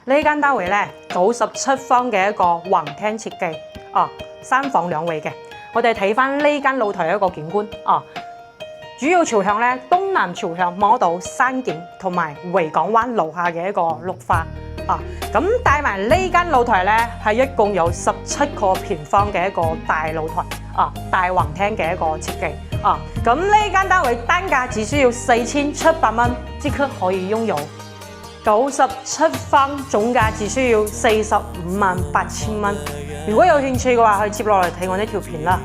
呢間單位咧97方嘅一個橫廳設計，3房2衛嘅。我哋睇翻呢間露台嘅一個景觀，主要朝向咧東南朝向望到山景同埋維港灣樓下嘅一個綠化，咁帶埋呢間露台咧係一共有17個平方嘅一個大露台，大橫廳嘅一個設計，咁呢間單位單價只需要4700蚊，即刻可以擁有。97方總價只需要458000蚊。如果有興趣嘅話，可以接落嚟睇我呢條片啦。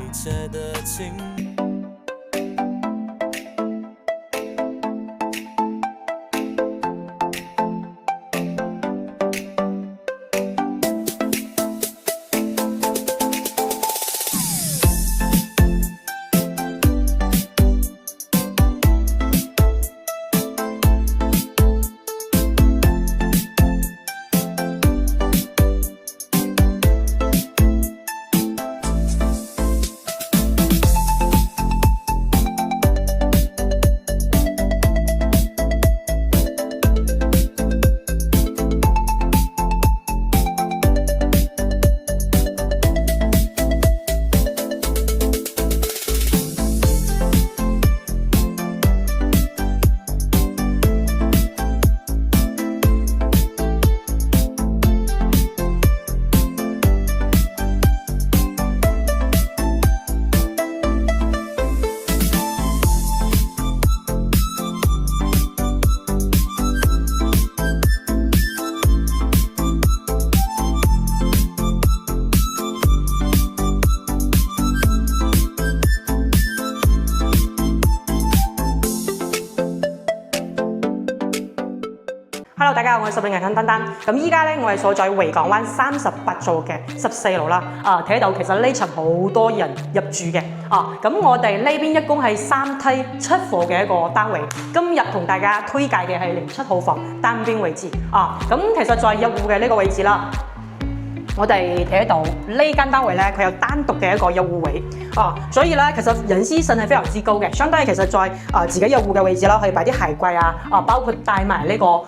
Hello， 大家好，我係10年銀行丹丹。咁依家咧，我係坐在維港灣38座嘅14樓啦。睇到其實呢層好多人入住嘅。咁我哋呢邊一共係3梯7伙嘅一個單位。今日同大家推介嘅係07號房單邊位置。咁其實在入戶嘅呢個位置啦。我哋睇到呢間單位咧，佢有單獨嘅一個入戶位，所以咧其實隱私性係非常之高嘅。相當於其實在自己入戶嘅位置啦，可以擺啲鞋櫃包括帶埋呢個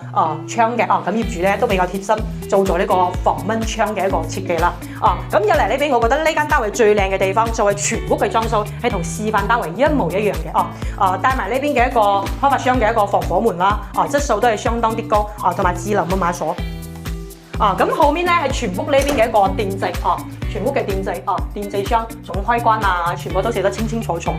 窗嘅，咁業主咧都比較貼心，做咗呢個防蚊窗嘅一個設計啦。咁入嚟呢邊，我覺得呢間單位最靚嘅地方就係全屋嘅裝修係同示範單位一模一樣嘅。帶埋呢邊嘅一個開發商嘅一個防火門啦，質素都係相當啲高，同埋智能密碼鎖。咁後面咧係全屋呢邊嘅一個電掣，全屋嘅電掣，電掣箱總開關全部都寫得清清楚楚，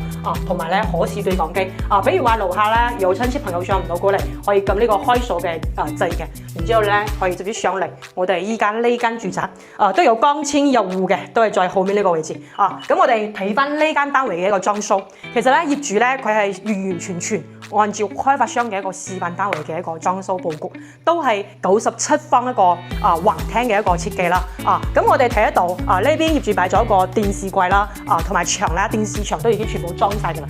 同埋咧可視對講機，比如話樓下咧有親戚朋友上唔到過嚟，可以撳呢個開鎖嘅掣嘅，然之後咧可以直接上嚟我哋依間呢間住宅，都有光纖入戶嘅，都係在後面呢個位置，咁我哋睇翻呢間單位嘅一個裝修，其實咧業主咧佢係完完全全按照開發商嘅一個示範單位嘅一個裝修佈局，都係97方一個橫廳嘅一個設計啦。咁我哋睇得到呢邊業主擺咗一個電視櫃啦，同埋牆啦，電視牆都已經全部裝晒㗎啦。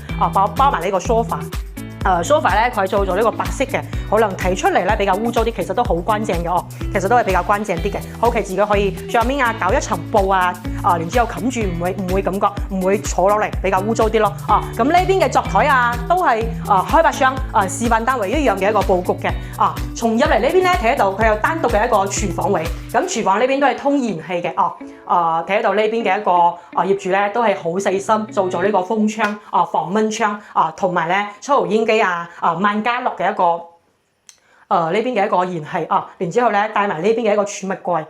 包埋呢個 sofa。sofa 咧佢係做咗呢個白色嘅，可能睇出嚟咧比較污糟啲，其實都好乾淨嘅其實都係比較乾淨啲嘅。好奇自己可以上面搞一層布然之後冚住，唔會感覺唔會坐落嚟比較污糟啲咯。咁呢邊嘅桌台都係開發商示範單位一樣嘅一個佈局嘅。從入嚟呢邊咧睇得到佢有單獨嘅一個廚房位，咁廚房呢邊都係通燃氣嘅。睇得到呢邊嘅一個業主咧都係好細心做咗呢個風窗防蚊窗同埋咧抽油煙機萬家樂嘅一個呢邊嘅一個燃氣然之後咧帶埋呢邊嘅一個儲物櫃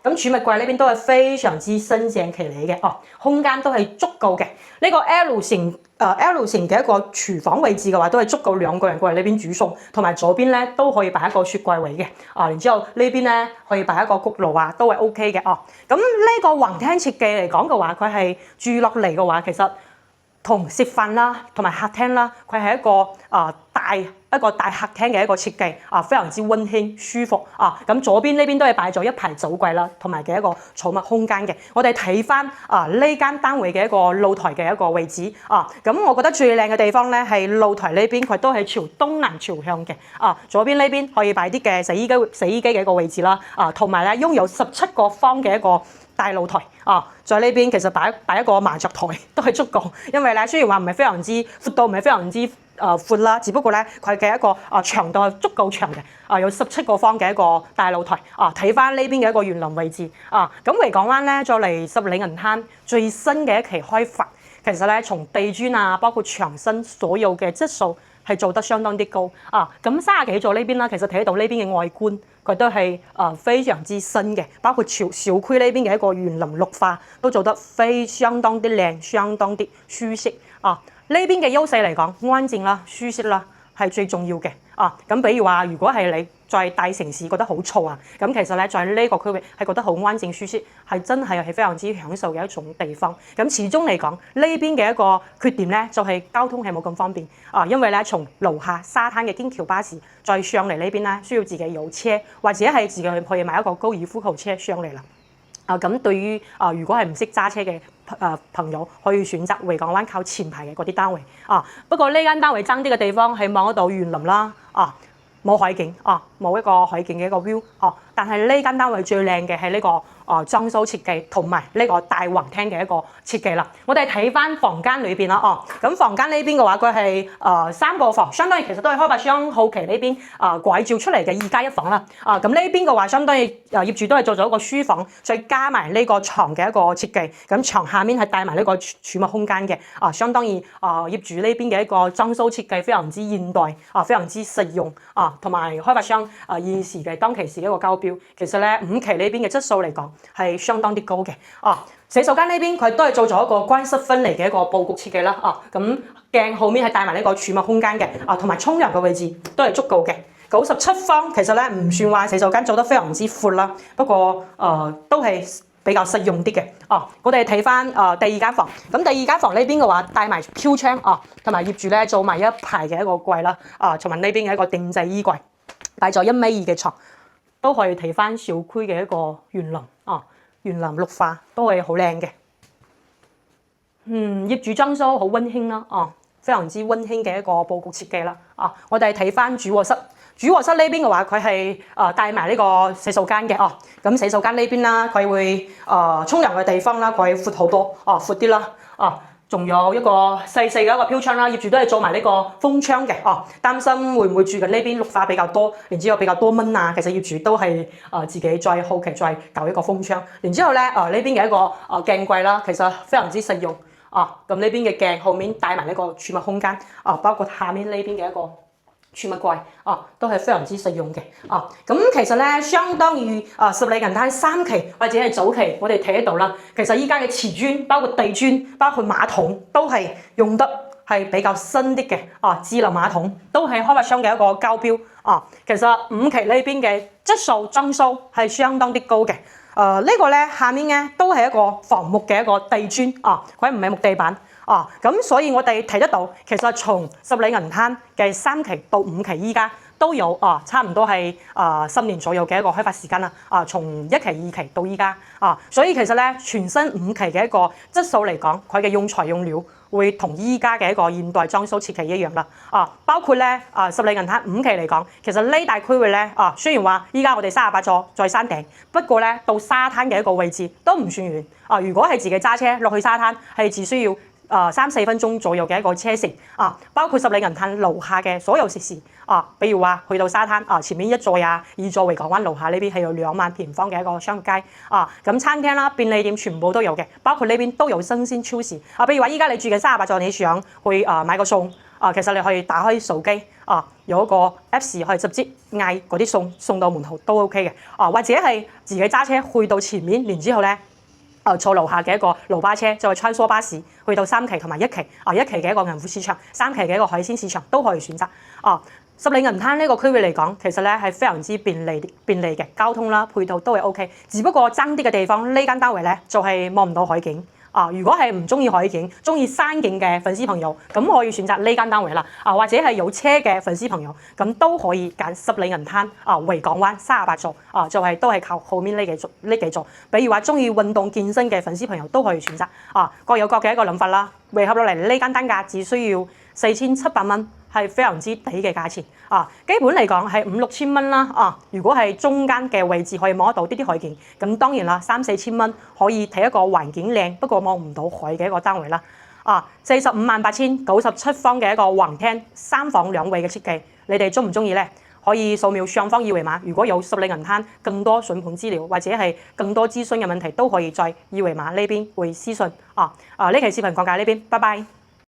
咁儲物櫃呢邊都係非常之新淨企理嘅空間都係足夠嘅。呢個 L 型嘅一個廚房位置嘅話，都係足夠2個人過嚟呢邊煮餸，同埋左邊咧都可以擺一個雪櫃位嘅然之後呢邊咧可以擺一個焗爐都係 OK 嘅咁呢個橫廳設計嚟講嘅話，佢係住落嚟嘅話，其實同食飯啦，同埋客廳啦，佢係一個大客廳嘅一個設計非常之溫馨舒服咁左邊呢邊都係擺咗一排酒櫃啦，同埋嘅一個儲物空間嘅。我哋睇翻呢間單位嘅一個露台嘅一個位置咁我覺得最靚嘅地方咧係露台呢邊佢都係朝東南朝向嘅左邊呢邊可以擺啲嘅洗衣機嘅一個位置啦同埋咧擁有17個方嘅一個大露台在呢邊其實擺一個麻雀台都係足夠，因為咧雖然話唔係非常之闊度，唔係非常之闊啦，只不過咧佢嘅一個長度係足夠長嘅，有17個方嘅一個大露台睇翻呢邊嘅一個園林位置咁維港灣咧再嚟十里銀灘最新嘅一期開發，其實咧從地磚包括牆身所有嘅質素係做得相當啲高咁30幾座呢邊啦，其實睇到呢邊嘅外觀佢都係非常之新嘅，包括小區呢邊嘅一個園林綠化都做得相當啲靚，相當啲舒適呢邊嘅優勢嚟講，安靜啦、舒適啦係最重要嘅咁比如話，如果係你在大城市覺得好嘈咁其實咧在呢個區域係覺得好安靜舒適，係真係非常之享受嘅一種地方。咁始終嚟講，呢邊嘅一個缺點咧就係交通係冇咁方便因為咧從樓下沙灘嘅天橋巴士再上嚟呢邊咧，需要自己有車或者係自己去買一個高爾夫球車上嚟啦。咁對於如果係唔識揸車嘅朋友，可以選擇維港灣靠前排嘅嗰啲單位不過呢間單位爭啲嘅地方係望得到園林啦冇海景冇一個海景嘅一個 view 但係呢間單位最靚嘅係呢個裝修設計同埋呢個大橫廳嘅一個設計啦。我哋睇翻房間裏邊啦咁房間呢邊嘅話，佢係3個房，相當於其實都係開發商後期呢邊改造出嚟嘅2+1房啦。咁呢邊嘅話，相當於業主都係做咗一個書房，再加埋呢個床嘅一個設計。咁床下面係帶埋呢個儲物空間嘅相當於業主呢邊嘅一個裝修設計非常之現代非常之實用同埋開發商現時嘅當其時嘅一個交標，其實咧5期呢邊嘅質素嚟講係相當啲高嘅洗手間呢邊佢都係做咗一個乾濕分離嘅一個佈局設計啦咁鏡後面係帶埋呢個儲物空間嘅同埋沖涼嘅位置都係足夠嘅。97方其實咧唔算話洗手間做得非常之闊啦，不過都係比較實用啲嘅我哋睇翻第2間房，咁第2間房呢邊嘅話帶埋飄窗同埋業主咧做埋一排嘅一個櫃啦同埋呢邊嘅一個定制衣櫃，擺咗1.2米嘅床，都可以睇翻小區嘅一個園林園林綠化都係好靚嘅。業主裝修好溫馨啦非常之溫馨嘅一個佈局設計啦我哋睇翻主臥室。主臥室呢邊嘅話，佢係帶埋呢個洗手間嘅咁洗手間呢邊啦，佢會沖涼嘅地方啦，佢闊好多闊啲啦仲有一個細嘅一個飄窗啦，業主都係做埋呢個風窗嘅擔心會唔會住緊呢邊綠化比較多，然之後比較多蚊其實業主都係自己再後期再搞一個風窗。然之後咧呢邊嘅一個鏡櫃啦，其實非常之實用咁呢邊嘅鏡後面帶埋呢個儲物空間包括下面呢邊嘅一個儲物櫃都係非常之實用嘅咁其實咧相當於十里銀灘3期或者係早期，我哋睇得到啦。其實依家嘅瓷磚，包括地磚，包括馬桶，都係用得係比較新啲嘅智能馬桶，都係開發商嘅一個交標其實5期呢邊嘅質素裝修係相當啲高嘅。呢個咧下面咧都係一個防木嘅一個地磚佢唔係木地板。咁所以我哋睇得到，其實從十里銀灘嘅3期到5期依家都有差唔多係10年左右嘅一個開發時間啦。從1期、2期到依家所以其實咧全新5期嘅一個質素嚟講，佢嘅用材用料會同依家嘅一個現代裝修設計一樣啦。包括咧十里銀灘5期嚟講，其實呢大區域咧雖然話依家我哋38座在山頂，不過咧到沙灘嘅一個位置都唔算遠如果係自己揸車落去沙灘，係只需要3-4分鐘左右嘅一個車程包括十里銀灘樓下嘅所有設施比如話去到沙灘前面1座2座維港灣樓下呢邊係有2萬平方嘅一個商業街咁餐廳啦、便利店全部都有嘅，包括呢邊都有新鮮超市比如話依家你住嘅38座，你想去買個餸其實你可以打開手機有一個 Apps 可以直接嗌嗰啲送到門口都 OK 嘅或者係自己揸車去到前面，然之後咧坐樓下嘅一個路巴車，就係穿梭巴士去到3期同埋1期1期嘅一個銀湖市場，3期嘅一個海鮮市場都可以選擇十里銀灘呢個區域嚟講，其實咧係非常之便利嘅交通啦，配套都係 OK， 只不過爭啲嘅地方呢間單位咧就係望唔到海景如果係唔中意海景、中意山景嘅粉絲朋友，咁可以選擇呢間單位啦或者係有車嘅粉絲朋友，咁都可以揀十里銀灘維港灣38座就係都係靠後面呢幾座。比如話中意運動健身嘅粉絲朋友都可以選擇各有各嘅一個諗法啦。匯合落嚟呢間單價只需要4700蚊。係非常之抵嘅價錢基本嚟講係5-6千蚊啦如果係中間嘅位置可以望得到啲海景，咁當然啦3-4千蚊可以睇一個環境靚不過望唔到海嘅一個單位啦458097方嘅一個橫廳3房2衛嘅設計，你哋中唔中意呢？可以掃描上方二維碼，如果有十里銀灘更多筍盤資料或者係更多諮詢嘅問題，都可以在二維碼呢邊會私信。呢期視頻講解呢邊，拜拜。